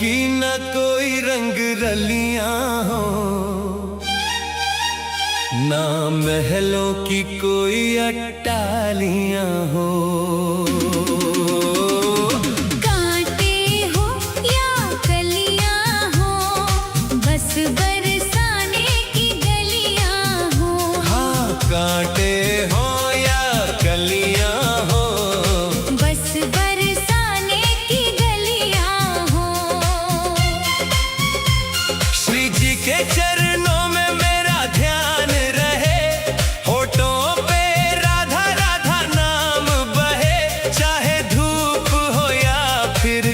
की न कोई रंग रलियां हो, ना महलों की कोई अट्टालियां हो। कांटे हो या कलियां हो, बस बरसाने की गलियां हो। हाँ, कांटे हो या कलियां हो, बस बरसाने की गलियां हो। श्री जी के चरणों में मेरा ध्यान रहे, होठों पे राधा राधा नाम बहे। चाहे धूप हो या फिर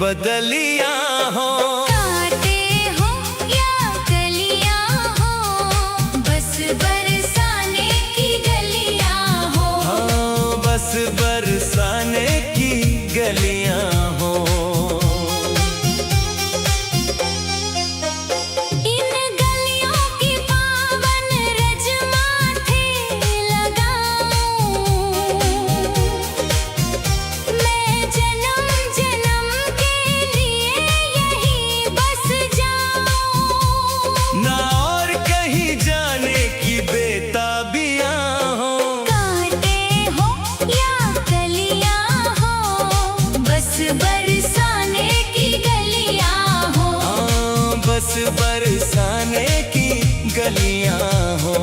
बदलियां हो, कांटे हो या कलियां हो, बस बरसाने की गलियां हो। हाँ, बस बरसाने की गलियां हो। इन गलियों की पावन रज माथे लगाऊं, मैं जन्म जन्म के लिए यहीं बस जाऊं। ना और कहीं जाने की बेताबियां हो, कांटे हो या कलियां हो, बस बरसाने की गलियां हो। हाँ, बस बरसाने की गलियां हो।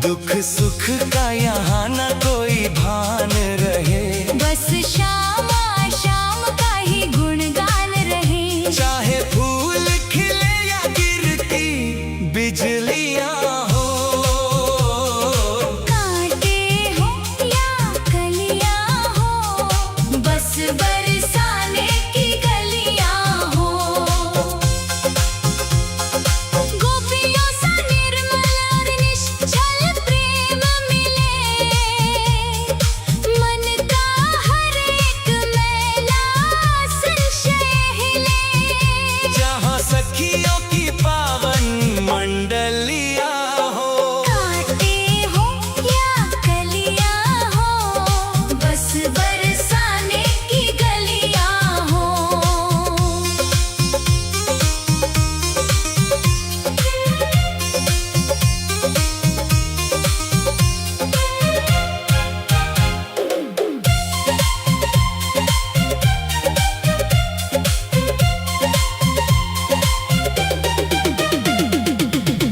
दुख सुख का यहाँ न कोई भान रहे, बस शाम शाम का ही गुणगान रहे। चाहे फूल खिले या गिरती बिजलियां हो। कांटे हो या कलियां हो, बस बरसाने की गलियां हो। गोपियों सा निर्मल और निश्चल प्रेम मिले, मन का हर एक मैला संशय हिले। जहाँ सखियों की पावन मंडलियां हो, कांटे हो या कलियां हो, बस बरसाने की गलियां हो।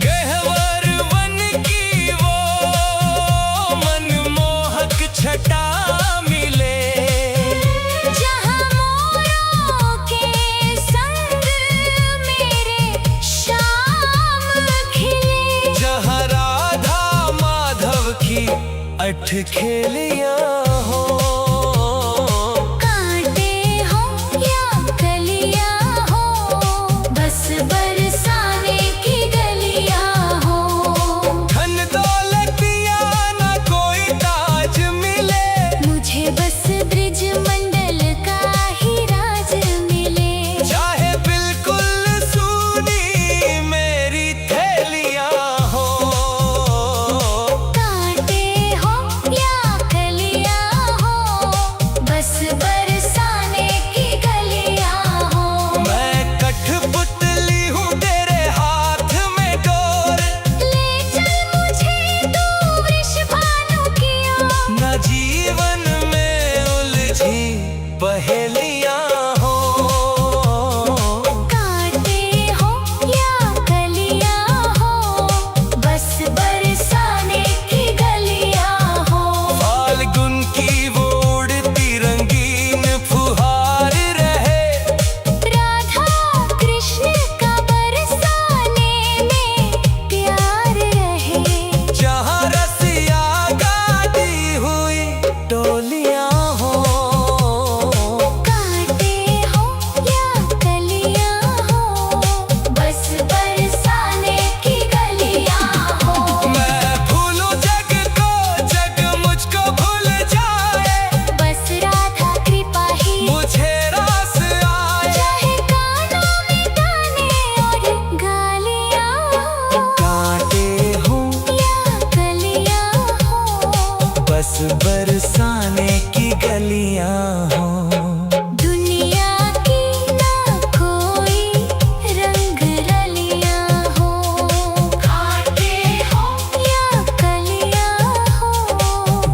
गहवर वन की वो मनमोहक छटा मिले, जहाँ मोरों के संग मेरे शाम खिले। जहाँ राधा माधव की अठखेलियां हो। कांटे हो या कलियां हो, बस बरसाने की गलियां हो। धन दौलतिया न कोई ताज मिले, मुझे बस ब्रिज मंडल का ही राज मिले। चाहे बिल्कुल सूनी मेरी थैलियां हो। कांटे हो या कलियां बरसाने की गलियां हो। दुनिया की ना कोई रंग रलियां हो, कांटे हो या कलियां हो,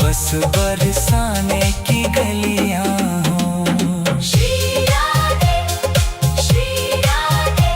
बस बरसाने की गलियां हो। श्री राधे श्री राधे।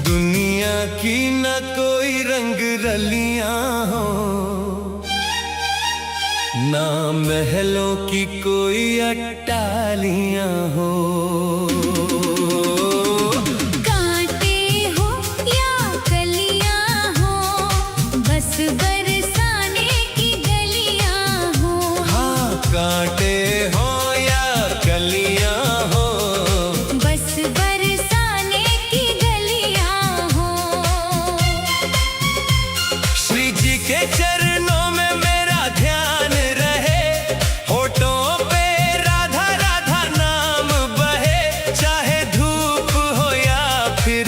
दुनिया की न कोई रंग रलियां हो, ना महलों की कोई अट्टालियां हो। कांटे हो या कलियां हो, बस बरसाने की गलियां हो। हाँ, कांटे हो या कलियां हो, बस बरसाने की गलियां हो। श्री जी के चरणों में मेरा ध्यान रहे, होठों पे राधा राधा नाम बहे, चाहे धूप हो या फिर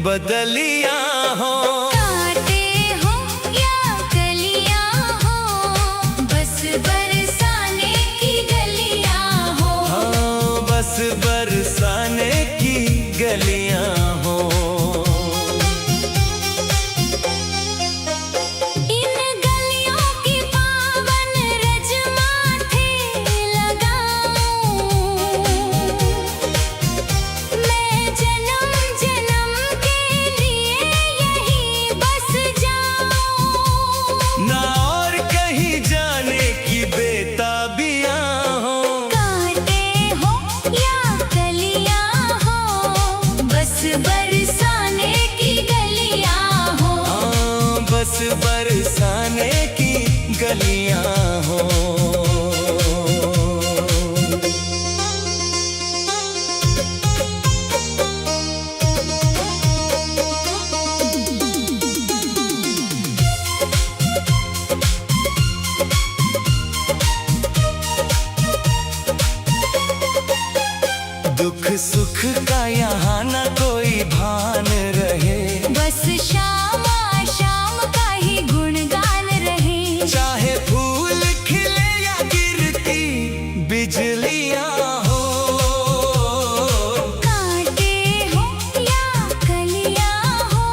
बदलियां हो। कांटे हो या कलियां हो, बस बरसाने की गलियां हो। हाँ, बस बरसाने की गलियां हो। इन गलियों की पावन रज माथे लगाऊं, मैं जन्म जन्म के लिए यहीं बस जाऊं। ना और कहीं जाने की बेताबियां हो। कांटे हो या कलियां हो, बस बरसाने की गलियां हो। हाँ, बस बरसाने की गलियां हो। दुख सुख का यहाँ न कोई भान रहे, बस शाम शाम का ही गुणगान रहे। चाहे फूल खिले या गिरती बिजलियां हो। कांटे हो या कलियां हो,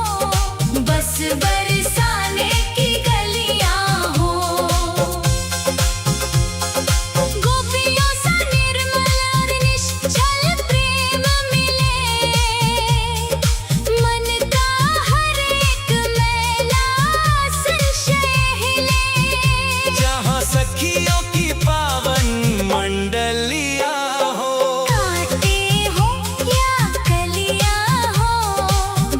बस बरसाने की गलियां हो। गोपियों सा निर्मल और निश्चल प्रेम मिले, मन का हर एक मैला संशय हिले। जहाँ सखियों की पावन मंडलियां हो। कांटे हो या कलियां हो,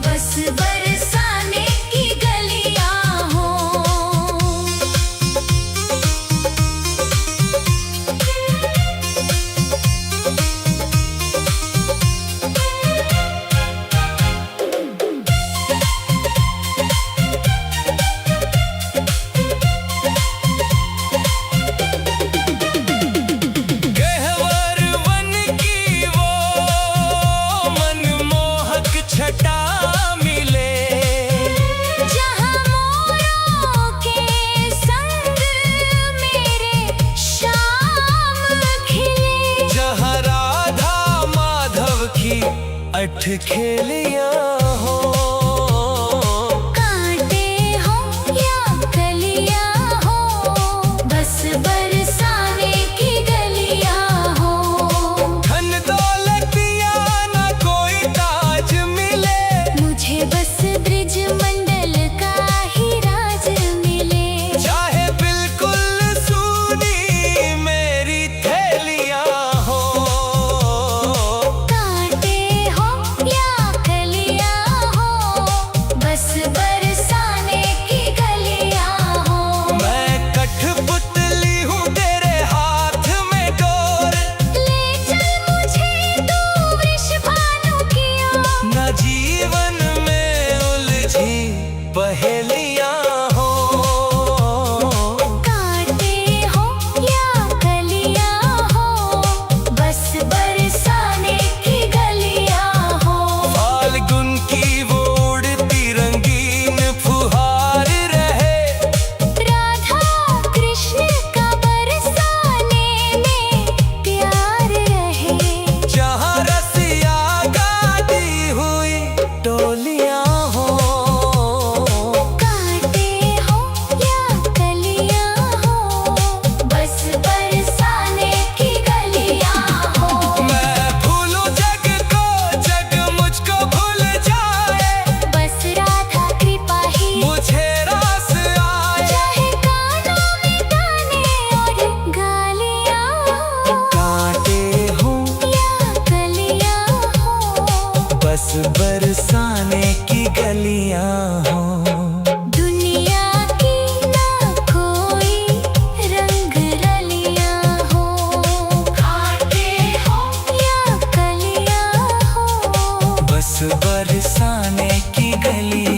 बस बरसाने की गलियां हो। गहवर वन की वो मनमोहक छटा मिले, जहाँ मोरों के संग मेरे शाम खिले। जहाँ राधा माधव की अठखेलियां हो। कांटे हो या कलियां हो, बस बरसाने की गलियां हो। धन दौलतिया न कोई ताज मिले, मुझे बस ब्रिज मंडल का ही राज मिले। चाहे बिल्कुल सूनी मेरी थैलियां हो। कांटे हो या कलियां हो, जीवन में उलझी पहेलियां हो। कांटे हो या कलियां हो, बस बरसाने की गलियां हो। फाल्गुन की वो उड़ती रंगीन फुहार रहे, राधा कृष्ण का बरसाने में प्यार रहे। जहाँ रसिया गाती हुई टोलियां हो। कांटे हो या कलियां हो, बस बरसाने की गलियां हो। मैं भूलूं जग को, जग मुझको भूल जाए, बस राधा कृपा ही मुझे रास आए। चाहे कानों में गाने और गालियां हो। कांटे हो या कलियां हो, बस बरसाने की गलियां हो। दुनिया की ना कोई रंग रलियां हो। कांटे हो या कलियां हो, बस बरसाने की गलियां